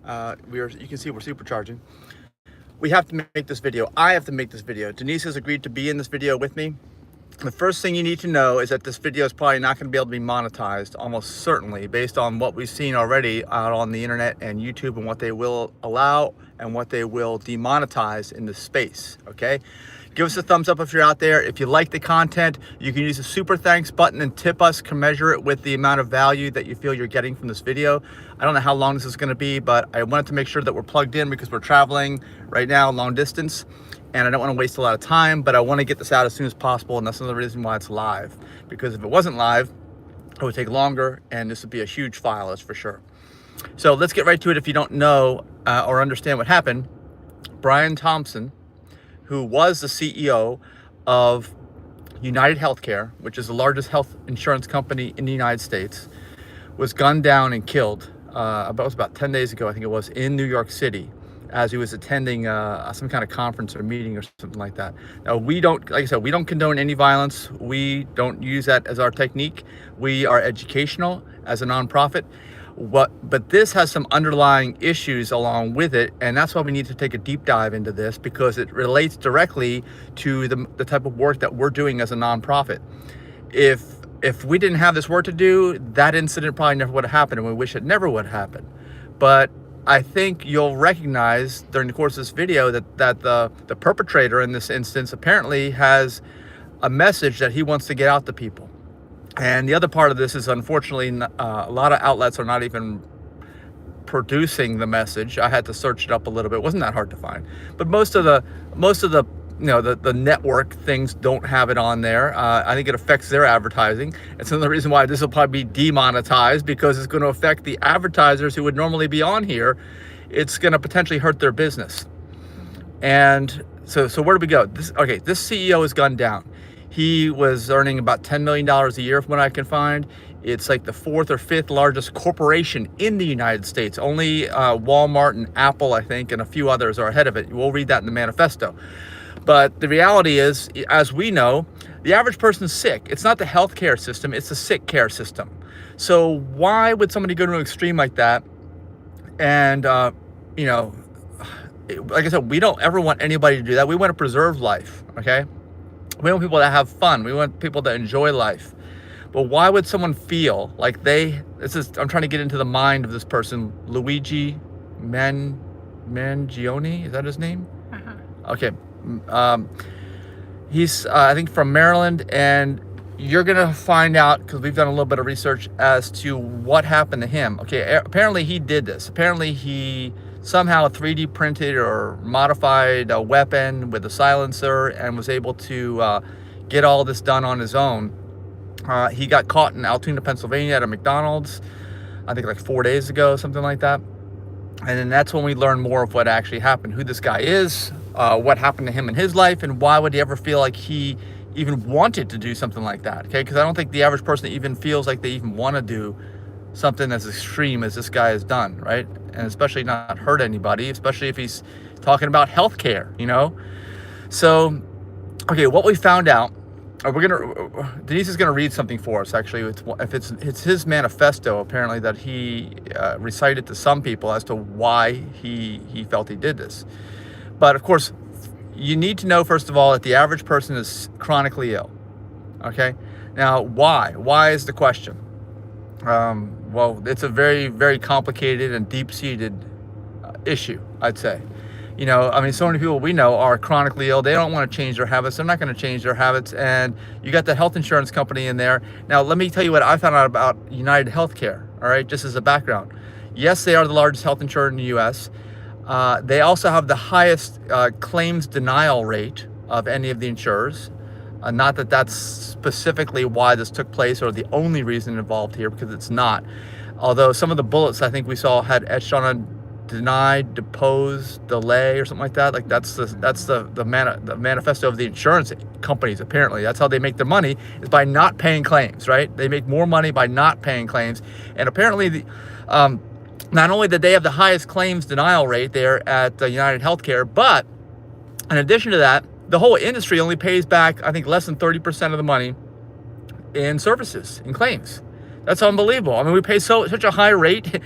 You can see we're supercharging. We have to make this video. I have to make this video. Denise has agreed to be in this video with me. The first thing you need to know is that this video is probably not going to be able to be monetized, almost certainly, based on what we've seen already out on the internet and YouTube and what they will allow and what they will demonetize in this space, okay? Give us a thumbs up if you're out there. If you like the content, you can use the super thanks button and tip us, commensurate with the amount of value that you feel you're getting from this video. I don't know how long this is going to be, but I wanted to make sure that we're plugged in because we're traveling right now long distance. And I don't want to waste a lot of time, but I want to get this out as soon as possible. And that's another reason why it's live. Because if it wasn't live, it would take longer and this would be a huge file, that's for sure. So let's get right to it. If you don't know or understand what happened, Brian Thompson, who was the CEO of United Healthcare, which is the largest health insurance company in the United States, was gunned down and killed about 10 days ago, I think it was, in New York City, as he was attending some kind of conference or meeting or something like that. Now, we don't, like I said, we don't condone any violence. We don't use that as our technique. We are educational as a nonprofit. But this has some underlying issues along with it, and that's why we need to take a deep dive into this, because it relates directly to the type of work that we're doing as a nonprofit. If we didn't have this work to do, that incident probably never would have happened, and we wish it never would have happened. But I think you'll recognize during the course of this video that the perpetrator in this instance apparently has a message that he wants to get out to people. And the other part of this is, unfortunately, a lot of outlets are not even producing the message. I had to search it up a little bit. It wasn't that hard to find. But most of the the network things don't have it on there. I think it affects their advertising. It's another reason why this will probably be demonetized, because it's going to affect the advertisers who would normally be on here. It's going to potentially hurt their business. And so where do we go? This CEO is gunned down. He was earning about $10 million a year from what I can find. It's like the 4th or 5th largest corporation in the United States. Only Walmart and Apple, I think, and a few others are ahead of it. We'll read that in the manifesto. But the reality is, as we know, the average person's sick. It's not the healthcare system, it's the sick care system. So why would somebody go to an extreme like that? And, like I said, we don't ever want anybody to do that. We want to preserve life, okay? We want people to have fun. We want people to enjoy life. But why would someone feel like I'm trying to get into the mind of this person, Luigi Mangione, is that his name? Uh-huh. Okay. He's, I think, from Maryland, and you're going to find out, because we've done a little bit of research as to what happened to him. Okay, apparently he did this. Apparently he somehow 3D printed or modified a weapon with a silencer and was able to get all this done on his own. He got caught in Altoona, Pennsylvania at a McDonald's, I think like 4 days ago, something like that. And then that's when we learn more of what actually happened, who this guy is, what happened to him in his life, and why would he ever feel like he even wanted to do something like that, okay? Because I don't think the average person even feels like they even want to do something as extreme as this guy has done, right? And especially not hurt anybody, especially if he's talking about healthcare, So, okay, what we found out, Denise is gonna read something for us. Actually, it's his manifesto apparently that he recited to some people as to why he felt he did this. But of course, you need to know first of all that the average person is chronically ill. Okay, now why? Why is the question? Well, it's a very, very complicated and deep-seated issue, I'd say. So many people we know are chronically ill. They don't want to change their habits. They're not going to change their habits. And you got the health insurance company in there. Now, let me tell you what I found out about United Healthcare, all right, just as a background. Yes, they are the largest health insurer in the U.S. They also have the highest claims denial rate of any of the insurers. Not that that's specifically why this took place or the only reason involved here, because it's not. Although some of the bullets I think we saw had etched on a deny, depose, delay, or something like that. Like that's the manifesto of the insurance companies. Apparently, that's how they make their money, is by not paying claims. Right? They make more money by not paying claims. And apparently, not only did they have the highest claims denial rate there at United Healthcare, but in addition to that, the whole industry only pays back, I think, less than 30% of the money in services, in claims. That's unbelievable. I mean, we pay such a high rate,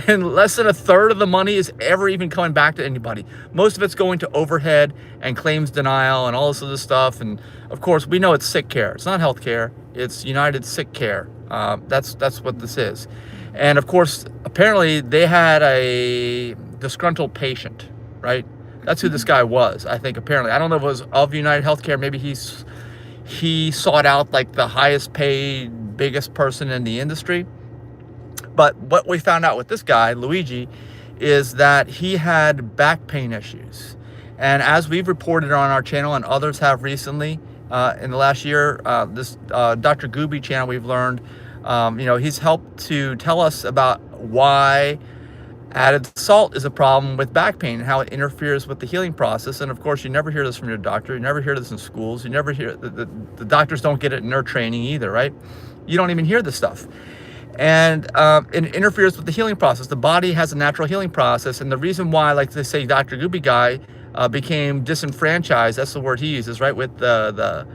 and less than a third of the money is ever even coming back to anybody. Most of it's going to overhead and claims denial and all this other stuff. And of course, we know it's sick care. It's not health care. It's United Sick Care. That's what this is. And of course, apparently they had a disgruntled patient, right? That's who this guy was, I think, apparently. I don't know if it was of United Healthcare. Maybe he sought out like the highest paid, biggest person in the industry. But what we found out with this guy, Luigi, is that he had back pain issues. And as we've reported on our channel, and others have recently in the last year, this Dr. Gooby channel, we've learned, he's helped to tell us about why added salt is a problem with back pain and how it interferes with the healing process. And of course, you never hear this from your doctor. You never hear this in schools. You never hear, the doctors don't get it in their training either, right? You don't even hear this stuff. And it interferes with the healing process. The body has a natural healing process. And the reason why, like they say, Dr. Gooby guy became disenfranchised, that's the word he uses, right? With the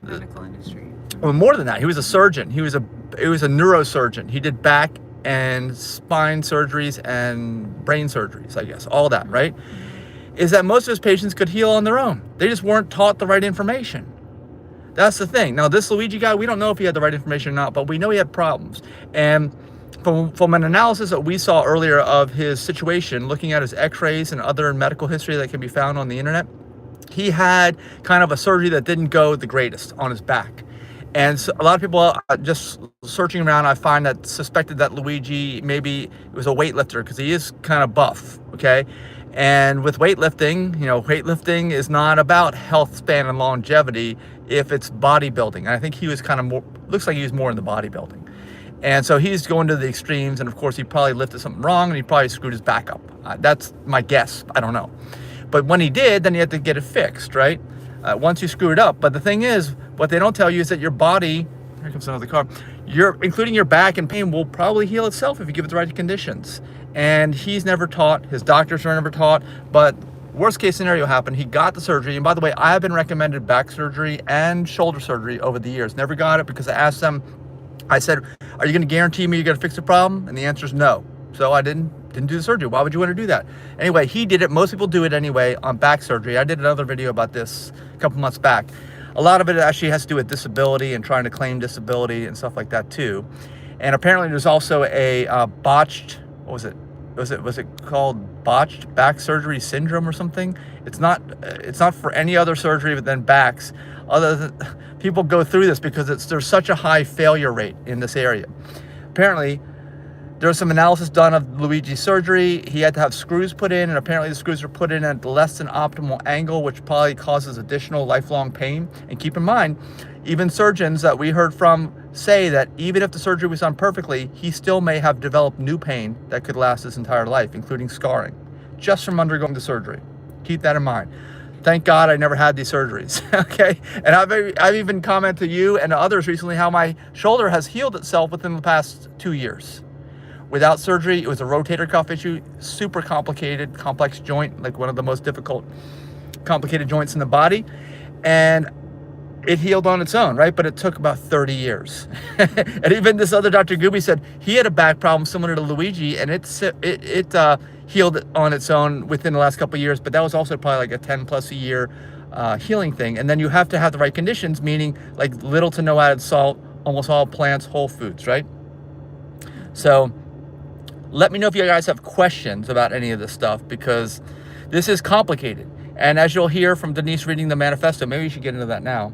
medical industry. Well, more than that, he was a surgeon. He was a neurosurgeon. He did back and spine surgeries and brain surgeries, I guess, all that, right? Is that most of his patients could heal on their own. They just weren't taught the right information. That's the thing. Now, this Luigi guy, we don't know if he had the right information or not, but we know he had problems. And from an analysis that we saw earlier of his situation, looking at his x-rays and other medical history that can be found on the internet, he had kind of a surgery that didn't go the greatest on his back. And so a lot of people just searching around, I find that suspected that Luigi maybe was a weightlifter, because he is kind of buff, okay? And with weightlifting, weightlifting is not about health span and longevity if it's bodybuilding. And I think he was kind of more, looks like he was more in the bodybuilding. And so he's going to the extremes, and of course he probably lifted something wrong and he probably screwed his back up. That's my guess, I don't know. But when he did, then he had to get it fixed, right? Once you screw it up. But the thing is, what they don't tell you is that your body, here comes another car, including your back and pain, will probably heal itself if you give it the right conditions. And he's never taught, his doctors are never taught, but worst case scenario happened, he got the surgery. And by the way, I have been recommended back surgery and shoulder surgery over the years. Never got it because I asked them, I said, are you gonna guarantee me you're gonna fix the problem? And the answer is no. So I didn't do the surgery. Why would you want to do that? Anyway, he did it. Most people do it anyway on back surgery. I did another video about this a couple months back. A lot of it actually has to do with disability and trying to claim disability and stuff like that too. And apparently there's also a botched, what was it? Was it called botched back surgery syndrome or something? It's not for any other surgery than backs. Other than people go through this because there's such a high failure rate in this area. Apparently, there was some analysis done of Luigi's surgery. He had to have screws put in, and apparently the screws were put in at less than optimal angle, which probably causes additional lifelong pain. And keep in mind, even surgeons that we heard from say that even if the surgery was done perfectly, he still may have developed new pain that could last his entire life, including scarring, just from undergoing the surgery. Keep that in mind. Thank God I never had these surgeries, okay? And I've even commented to you and to others recently how my shoulder has healed itself within the past 2 years. Without surgery, it was a rotator cuff issue, super complicated, complex joint, like one of the most difficult, complicated joints in the body. And it healed on its own, right? But it took about 30 years. And even this other Dr. Gooby said he had a back problem similar to Luigi, and it healed on its own within the last couple of years, but that was also probably like a 10 plus a year healing thing. And then you have to have the right conditions, meaning like little to no added salt, almost all plants, whole foods, right? So let me know if you guys have questions about any of this stuff, because this is complicated. And as you'll hear from Denise reading the manifesto, maybe you should get into that now.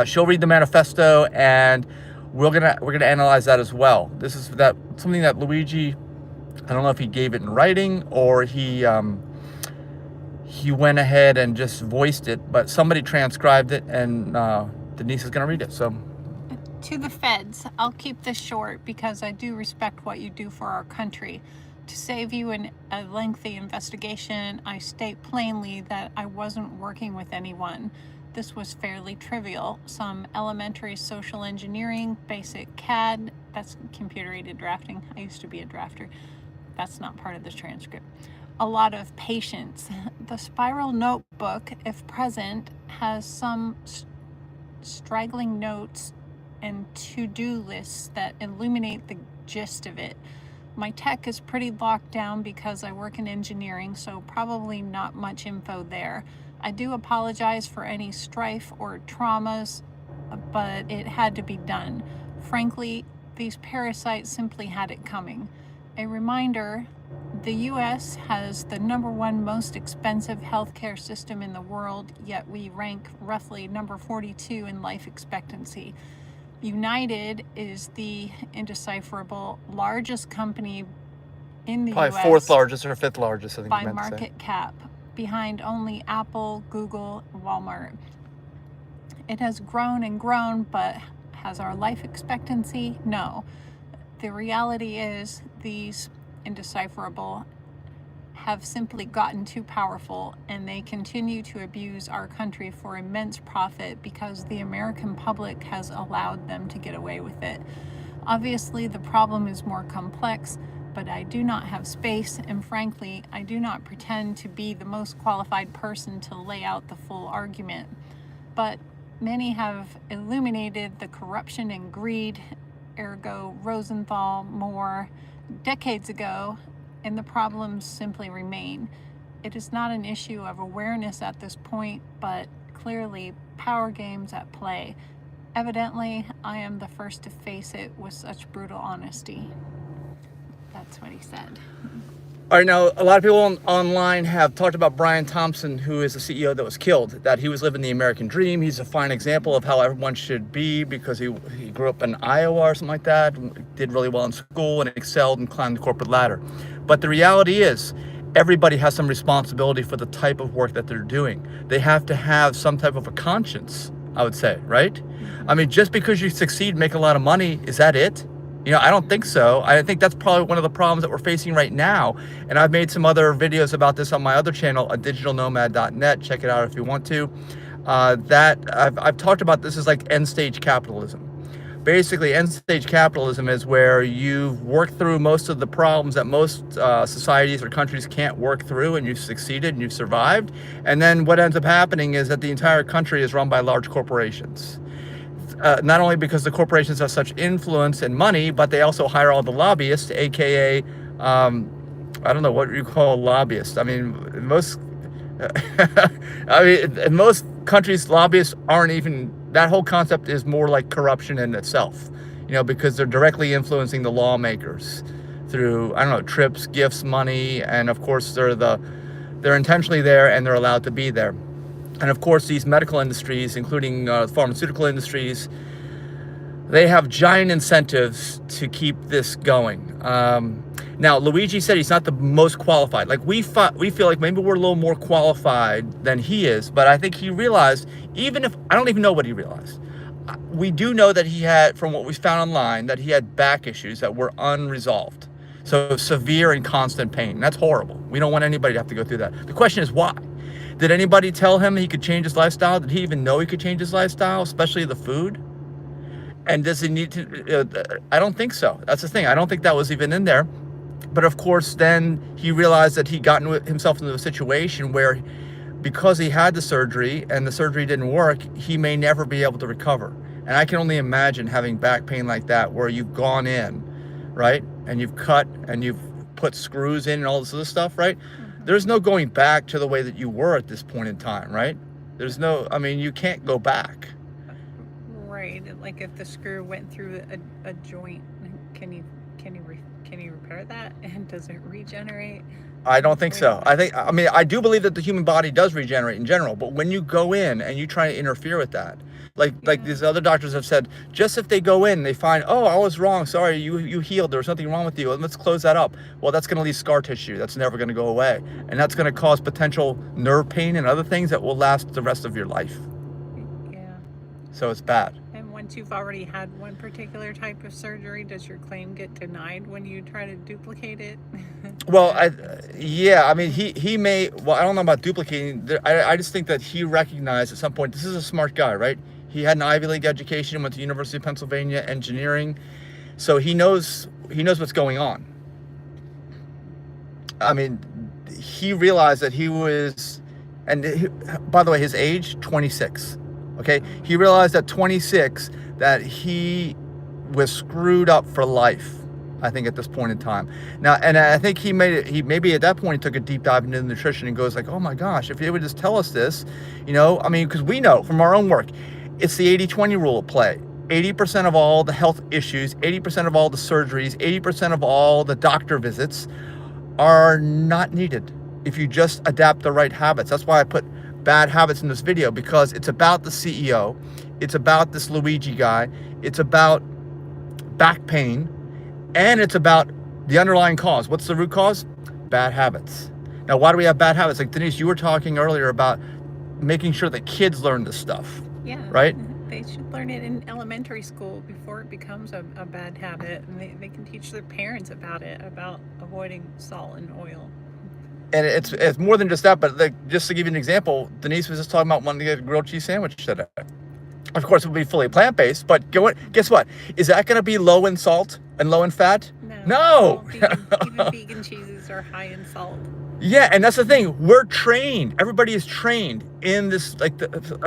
She'll read the manifesto, and we're gonna analyze that as well. This is something that Luigi, I don't know if he gave it in writing or he went ahead and just voiced it, but somebody transcribed it, and Denise is gonna read it. So. To the feds, I'll keep this short because I do respect what you do for our country. To save you a lengthy investigation, I state plainly that I wasn't working with anyone. This was fairly trivial. Some elementary social engineering, basic CAD, that's computer-aided drafting. I used to be a drafter. That's not part of the transcript. A lot of patience. The spiral notebook, if present, has some straggling notes and to-do lists that illuminate the gist of it. My tech is pretty locked down because I work in engineering, so probably not much info there. I do apologize for any strife or traumas, but it had to be done. Frankly, these parasites simply had it coming. A reminder, the US has the #1 most expensive healthcare system in the world, yet we rank roughly number 42 in life expectancy. United is the indecipherable largest company in the Probably US fourth largest or fifth largest, I think by you meant to say. market cap, behind only Apple, Google, Walmart. It has grown and grown, but has our life expectancy? No. The reality is these indecipherable have simply gotten too powerful, and they continue to abuse our country for immense profit because the American public has allowed them to get away with it. Obviously, the problem is more complex, but I do not have space, and frankly, I do not pretend to be the most qualified person to lay out the full argument. But many have illuminated the corruption and greed, ergo Rosenthal, more, decades ago, and the problems simply remain. It is not an issue of awareness at this point, but clearly power games at play. Evidently, I am the first to face it with such brutal honesty. That's what he said. All right, now a lot of people online have talked about Brian Thompson, who is the CEO that was killed, that he was living the American dream. He's a fine example of how everyone should be because he grew up in Iowa or something like that, did really well in school and excelled and climbed the corporate ladder. But the reality is everybody has some responsibility for the type of work that they're doing. They have to have some type of a conscience, I would say, right? I mean, just because you succeed, make a lot of money, is that it? You know, I don't think so. I think that's probably one of the problems that we're facing right now. And I've made some other videos about this on my other channel, digitalnomad.net. Check it out if you want to. That I've talked about this is like end stage capitalism. Basically, end stage capitalism is where you've worked through most of the problems that most societies or countries can't work through, and you've succeeded and you've survived. And then what ends up happening is that the entire country is run by large corporations. Not only because the corporations have such influence and money, but they also hire all the lobbyists, aka, I don't know what you call lobbyists. I mean, most, in most countries, lobbyists aren't even, that whole concept is more like corruption in itself, you know, because they're directly influencing the lawmakers through, I don't know, trips, gifts, money, and of course they're intentionally there and they're allowed to be there. And of course, these medical industries, including pharmaceutical industries, they have giant incentives to keep this going. Now, Luigi said he's not the most qualified. Like we feel like maybe we're a little more qualified than he is, but I think he realized, even if, I don't even know what he realized. We do know that he had, from what we found online, that he had back issues that were unresolved. So severe and constant pain. That's horrible. We don't want anybody to have to go through that. The question is why? Did anybody tell him he could change his lifestyle? Did he even know he could change his lifestyle, especially the food? And does he need to, I don't think so. That's the thing. I don't think that was even in there. But of course, then he realized that he gotten himself into a situation where, because he had the surgery and the surgery didn't work, he may never be able to recover. And I can only imagine having back pain like that, where you've gone in, right? And you've cut and you've put screws in and all this other stuff, right? There's no going back to the way that you were at this point in time, right? There's no, I mean, you can't go back. Right, like if the screw went through a joint, can you repair that? And does it regenerate? I don't think so. I mean, I do believe that the human body does regenerate in general, but when you go in and you try to interfere with that, like these other doctors have said, just if they go in, they find, oh, I was wrong, sorry, you healed, there was nothing wrong with you, and let's close that up. Well, that's going to leave scar tissue. That's never going to go away, and that's going to cause potential nerve pain and other things that will last the rest of your life. Yeah. So it's bad. And once you've already had one particular type of surgery, does your claim get denied when you try to duplicate it? Well, yeah, I mean, he may, well, I don't know about duplicating. I just think that he recognized at some point, this is a smart guy, right? He had an Ivy League education, went to University of Pennsylvania, engineering. So he knows what's going on. I mean, he realized that he was, and by the way, his age, 26. Okay, he realized at 26 that he was screwed up for life. I think at this point in time. Now, and I think he maybe at that point he took a deep dive into nutrition and goes like, oh my gosh, if he would just tell us this, I mean, because we know from our own work, it's the 80-20 rule at play. 80% of all the health issues, 80% of all the surgeries, 80% of all the doctor visits are not needed if you just adapt the right habits. That's why I put bad habits in this video, because it's about the CEO. It's about this Luigi guy. It's about back pain. And it's about the underlying cause. What's the root cause? Bad habits. Now, why do we have bad habits? Like Denise, you were talking earlier about making sure that kids learn this stuff. Yeah. Right? They should learn it in elementary school before it becomes a bad habit. And they can teach their parents about it, about avoiding salt and oil. And it's more than just that, but just to give you an example, Denise was just talking about wanting to get a grilled cheese sandwich today. Of course, it will be fully plant-based, but guess what? Is that going to be low in salt and low in fat? No. Even vegan cheeses are high in salt. Yeah, and that's the thing. We're trained. Everybody is trained in this, like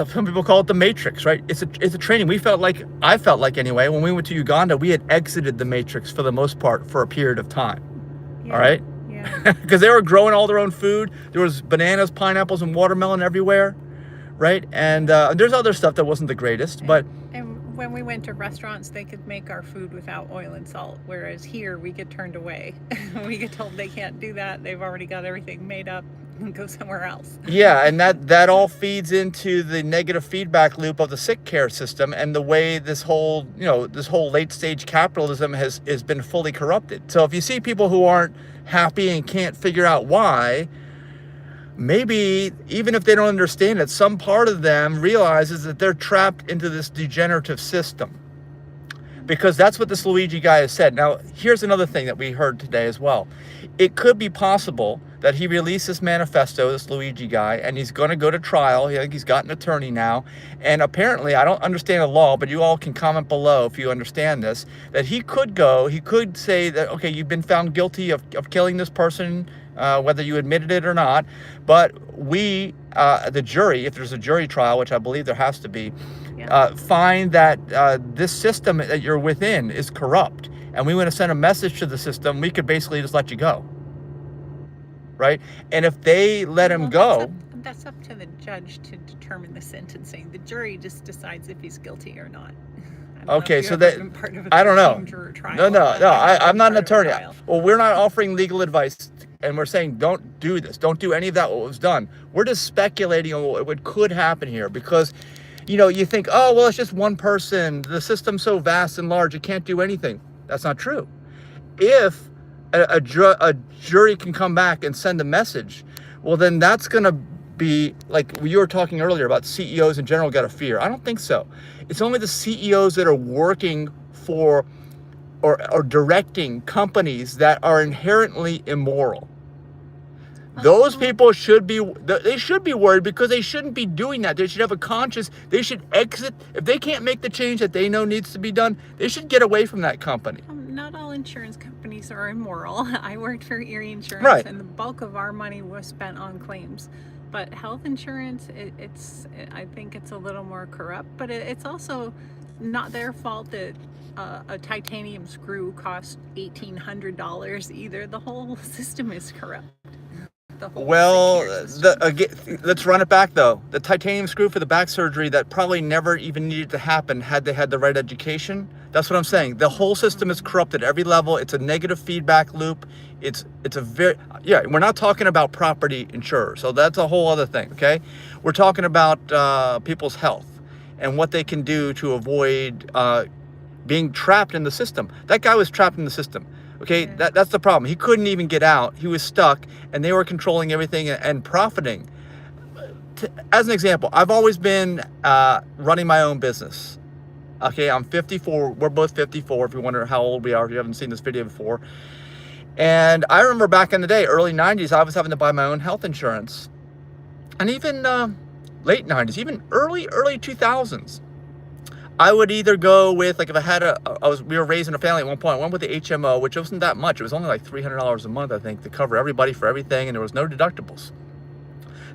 some people call it the matrix, right? It's a training. I felt like anyway, when we went to Uganda, we had exited the matrix for the most part for a period of time. Yeah. All right? Yeah. Because they were growing all their own food. There was bananas, pineapples, and watermelon everywhere. Right? And there's other stuff that wasn't the greatest, but... And when we went to restaurants, they could make our food without oil and salt, whereas here we get turned away. We get told they can't do that. They've already got everything made up and go somewhere else. Yeah, and that all feeds into the negative feedback loop of the sick care system and the way this whole late stage capitalism has been fully corrupted. So if you see people who aren't happy and can't figure out why, maybe even if they don't understand it, some part of them realizes that they're trapped into this degenerative system, because that's what this Luigi guy has said. Now, here's another thing that we heard today as well. It could be possible that he released this manifesto, this Luigi guy, and he's going to go to trial. He's got an attorney now. And apparently, I don't understand the law, but you all can comment below if you understand this, that he could say that, okay, you've been found guilty of killing this person, whether you admitted it or not. But we, the jury, if there's a jury trial, which I believe there has to be, find that this system that you're within is corrupt. And we want to send a message to the system. We could basically just let you go. Right? And if they let him go... That's up to the judge to determine the sentencing. The jury just decides if he's guilty or not. Okay, so that... I don't know. No, I'm not an attorney. Well, we're not offering legal advice, and we're saying don't do this. Don't do any of that what was done. We're just speculating on what could happen here, because, you think, oh, well, it's just one person. The system's so vast and large, it can't do anything. That's not true. If a jury can come back and send a message, well, then that's going to be like you were talking earlier about CEOs in general got to fear. I don't think so. It's only the CEOs that are working for or directing companies that are inherently immoral. Those people should be worried, because they shouldn't be doing that. They should have a conscience. They should exit. If they can't make the change that they know needs to be done, they should get away from that company. Not all insurance companies are immoral. I worked for Erie Insurance, right, and the bulk of our money was spent on claims. But health insurance, I think it's a little more corrupt, but it's also not their fault that a titanium screw costs $1,800 either. The whole system is corrupt. Well, let's run it back though. The titanium screw for the back surgery that probably never even needed to happen had they had the right education. That's what I'm saying. The whole system is corrupt at every level. It's a negative feedback loop. It's a we're not talking about property insurers, so that's a whole other thing, okay? We're talking about people's health and what they can do to avoid being trapped in the system. That guy was trapped in the system. Okay, yeah. That's the problem. He couldn't even get out. He was stuck, and they were controlling everything and profiting. As an example, I've always been running my own business. Okay, I'm 54. We're both 54, if you wonder how old we are, if you haven't seen this video before. And I remember back in the day, early 90s, I was having to buy my own health insurance. And even late 90s, even early 2000s. I would either go with, like, if I had we were raising a family at one point, I went with the HMO, which wasn't that much. It was only like $300 a month, I think, to cover everybody for everything, and there was no deductibles.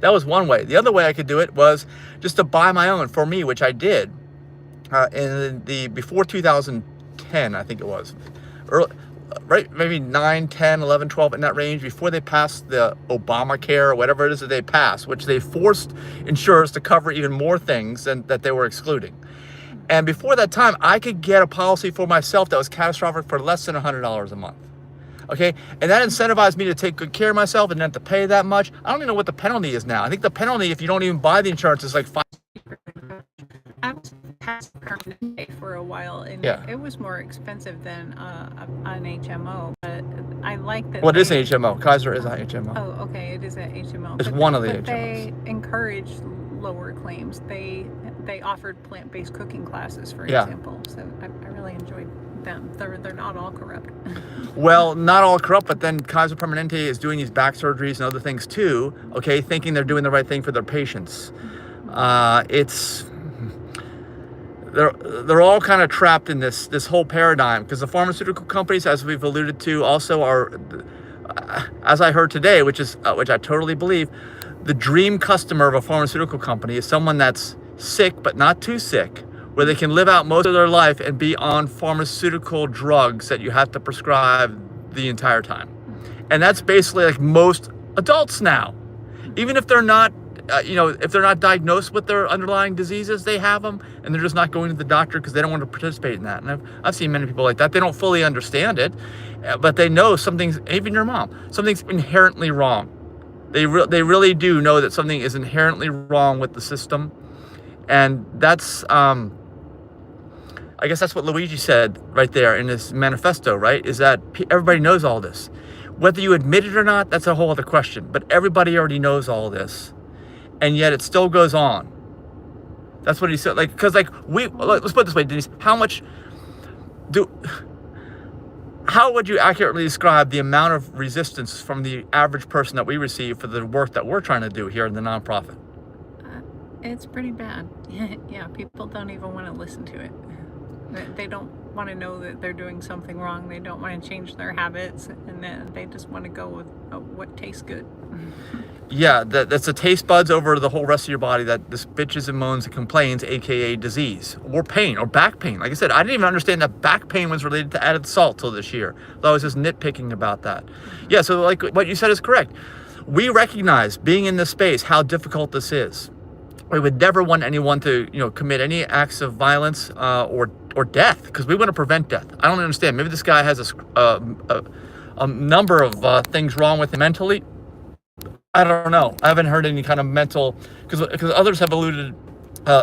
That was one way. The other way I could do it was just to buy my own for me, which I did before 2010, I think it was. Early, right, maybe 9, 10, 11, 12, in that range, before they passed the Obamacare or whatever it is that they passed, which they forced insurers to cover even more things than that they were excluding. And before that time, I could get a policy for myself that was catastrophic for less than $100 a month. Okay, and that incentivized me to take good care of myself and not to pay that much. I don't even know what the penalty is now. I think the penalty, if you don't even buy the insurance, is like $5. I was past permanent for a while, and it was more expensive than an HMO. But I like that. What is an HMO? Kaiser is an HMO. Oh, okay, it is an HMO. It's one of the HMOs. They encourage lower claims. They offered plant-based cooking classes, for example. So I really enjoyed them. They're not all corrupt. Well, not all corrupt, but then Kaiser Permanente is doing these back surgeries and other things too. Okay, thinking they're doing the right thing for their patients. They're all kind of trapped in this whole paradigm, because the pharmaceutical companies, as we've alluded to, also are, as I heard today, which I totally believe, the dream customer of a pharmaceutical company is someone that's sick but not too sick, where they can live out most of their life and be on pharmaceutical drugs that you have to prescribe the entire time. And that's basically like most adults now. Even if they're not, if they're not diagnosed with their underlying diseases, they have them, and they're just not going to the doctor because they don't want to participate in that. And I've seen many people like that. They don't fully understand it, but they know something's, even your mom, something's inherently wrong. They really do know that something is inherently wrong with the system. And that's, I guess that's what Luigi said right there in his manifesto, right? Is that everybody knows all this. Whether you admit it or not, that's a whole other question. But everybody already knows all this. And yet it still goes on. That's what he said. Let's put it this way, Denise. How would you accurately describe the amount of resistance from the average person that we receive for the work that we're trying to do here in the nonprofit? It's pretty bad. Yeah, people don't even want to listen to it. They don't want to know that they're doing something wrong. They don't want to change their habits, and then they just want to go with what tastes good. Yeah, that's the taste buds over the whole rest of your body that this bitches and moans and complains, aka disease or pain or back pain. Like I said, I didn't even understand that back pain was related to added salt till this year. I was just nitpicking about that. Yeah, so like what you said is correct. We recognize, being in this space, how difficult this is. We would never want anyone to, commit any acts of violence or death, because we want to prevent death. I don't understand. Maybe this guy has a number of things wrong with him mentally. I don't know. I haven't heard any kind of mental, because others have alluded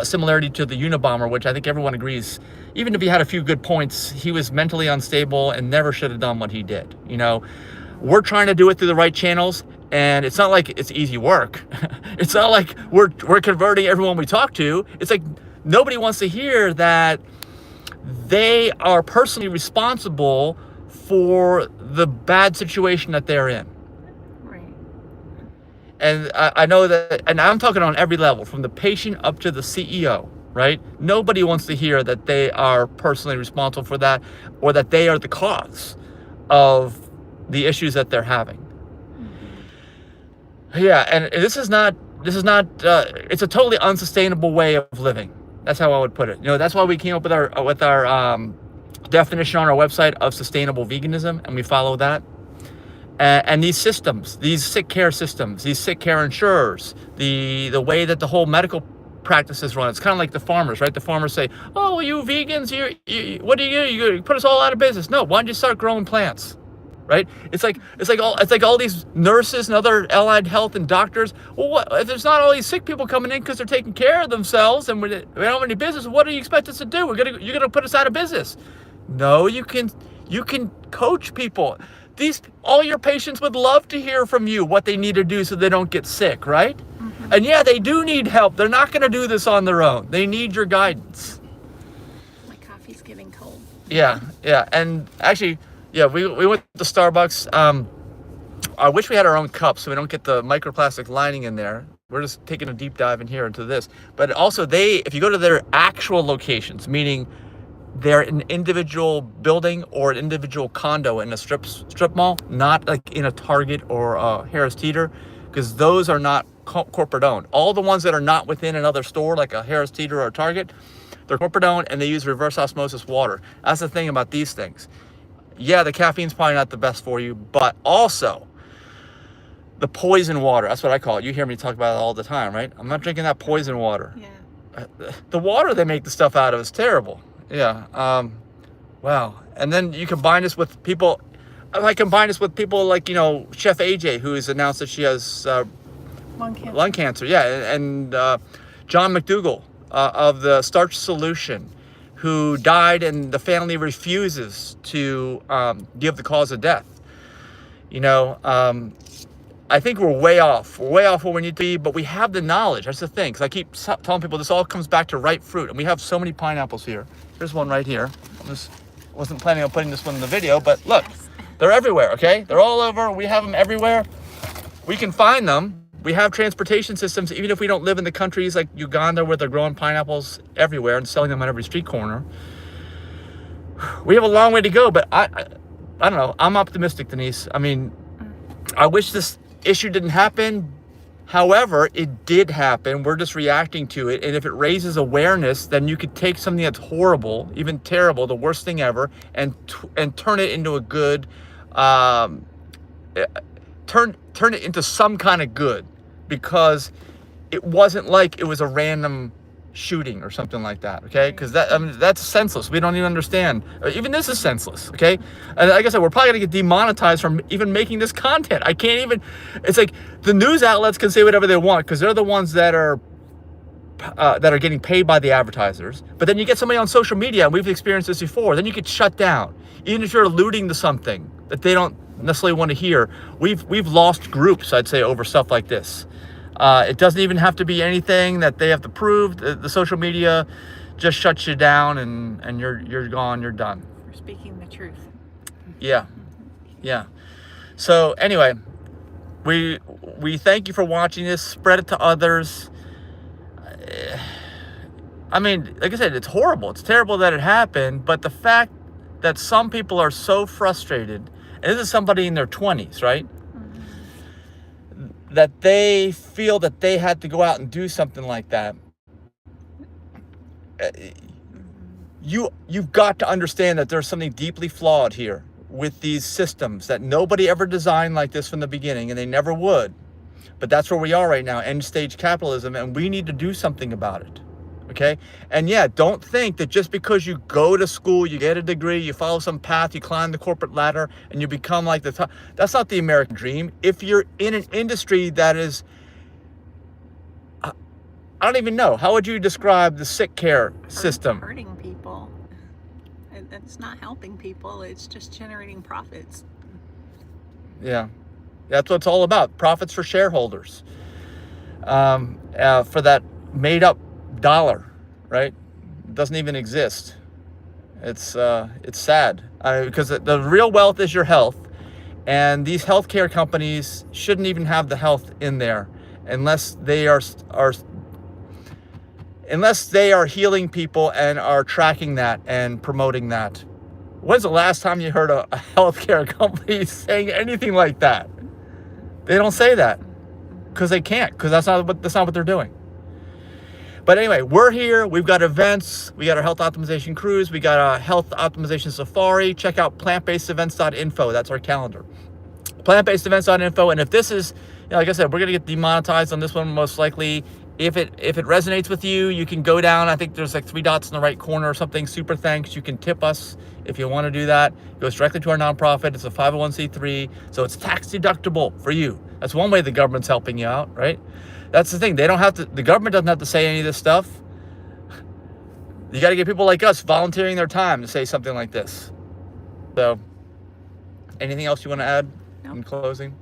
similarity to the Unabomber, which I think everyone agrees. Even if he had a few good points, he was mentally unstable and never should have done what he did. We're trying to do it through the right channels. And it's not like it's easy work. It's not like we're converting everyone we talk to. It's like nobody wants to hear that they are personally responsible for the bad situation that they're in. Right. And I know that, and I'm talking on every level, from the patient up to the CEO, right? Nobody wants to hear that they are personally responsible for that, or that they are the cause of the issues that they're having. Yeah, and this is not, it's a totally unsustainable way of living. That's how I would put it. That's why we came up with our definition on our website of sustainable veganism, and we follow that. And these systems, these sick care systems, these sick care insurers, the way that the whole medical practice is run, it's kind of like the farmers, right? The farmers say, "Oh, you vegans, what do? You put us all out of business." No, why don't you start growing plants? Right? It's like all these nurses and other allied health and doctors. Well, what if there's not all these sick people coming in because they're taking care of themselves and we don't have any business? What do you expect us to do? You're gonna put us out of business? No, you can coach people. All your patients would love to hear from you what they need to do so they don't get sick, right? Mm-hmm. And yeah, they do need help. They're not gonna do this on their own. They need your guidance. My coffee's getting cold. Yeah, and actually. Yeah, we went to Starbucks. I wish we had our own cups so we don't get the microplastic lining in there. We're just taking a deep dive in here into this. But also if you go to their actual locations, meaning they're an individual building or an individual condo in a strip mall, not like in a Target or a Harris Teeter, because those are not corporate owned. All the ones that are not within another store, like a Harris Teeter or a Target, they're corporate owned, and they use reverse osmosis water. That's the thing about these things. Yeah, the caffeine's probably not the best for you, but also the poison water. That's what I call it. You hear me talk about it all the time, right? I'm not drinking that poison water. Yeah. The water they make the stuff out of is terrible. Yeah. Wow. And then you combine this with people. I combine this with people like, you know, Chef AJ, who has announced that she has lung cancer. Yeah. And John McDougall of the Starch Solution, who died, and the family refuses to give the cause of death. You know, I think we're way off. We're way off where we need to be, but we have the knowledge. That's the thing. Because I keep telling people this all comes back to ripe fruit. And we have so many pineapples here. Here's one right here. Wasn't planning on putting this one in the video, but look, they're everywhere, okay? They're all over. We have them everywhere. We can find them. We have transportation systems, even if we don't live in the countries like Uganda, where they're growing pineapples everywhere and selling them on every street corner. We have a long way to go, but I don't know. I'm optimistic, Denise. I mean, I wish this issue didn't happen. However, it did happen. We're just reacting to it. And if it raises awareness, then you could take something that's horrible, even terrible, the worst thing ever, and turn it into a good, turn it into some kind of good, because it wasn't like it was a random shooting or something like that, okay? Because that's senseless. We don't even understand. Even this is senseless, okay? And like I said, we're probably gonna get demonetized from even making this content. I can't even. It's like the news outlets can say whatever they want because they're the ones that are getting paid by the advertisers. But then you get somebody on social media, and we've experienced this before. Then you get shut down, even if you're alluding to something that they don't necessarily want to hear. We've lost groups, I'd say, over stuff like this. It doesn't even have to be anything that they have to prove. The social media just shuts you down, and you're gone. You're done. For speaking the truth. Yeah, yeah. So anyway, we thank you for watching this. Spread it to others. I mean, like I said, it's horrible. It's terrible that it happened. But the fact that some people are so frustrated, and this is somebody in their 20s, right? That they feel that they had to go out and do something like that. You've got to understand that there's something deeply flawed here with these systems, that nobody ever designed like this from the beginning, and they never would. But that's where we are right now, end stage capitalism, and we need to do something about it. Okay? And yeah, don't think that just because you go to school, you get a degree, you follow some path, you climb the corporate ladder, and you become like the top. That's not the American dream. If you're in an industry that is, I don't even know, how would you describe the sick care system? Hurting people. It's not helping people. It's just generating profits. Yeah. That's what it's all about. Profits for shareholders. For that made up dollar, right? It doesn't even exist. It's sad because the real wealth is your health, and these healthcare companies shouldn't even have the health in there unless they are healing people and are tracking that and promoting that. When's the last time you heard a healthcare company saying anything like that? They don't say that because they can't, because that's not what they're doing. But anyway, we're here. We've got events. We got our health optimization cruise. We got a health optimization safari. Check out plantbasedevents.info. That's our calendar. Plantbasedevents.info. And if this is, like I said, we're going to get demonetized on this one most likely. If it resonates with you, you can go down. I think there's like 3 dots in the right corner or something. Super thanks. You can tip us if you want to do that. It goes directly to our nonprofit. It's a 501c3, so it's tax deductible for you. That's one way the government's helping you out, right? That's the thing. They don't have to. The government doesn't have to say any of this stuff. You got to get people like us volunteering their time to say something like this. So, anything else you want to add in closing?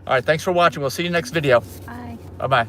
All right. Thanks for watching. We'll see you next video. Bye. Bye-bye.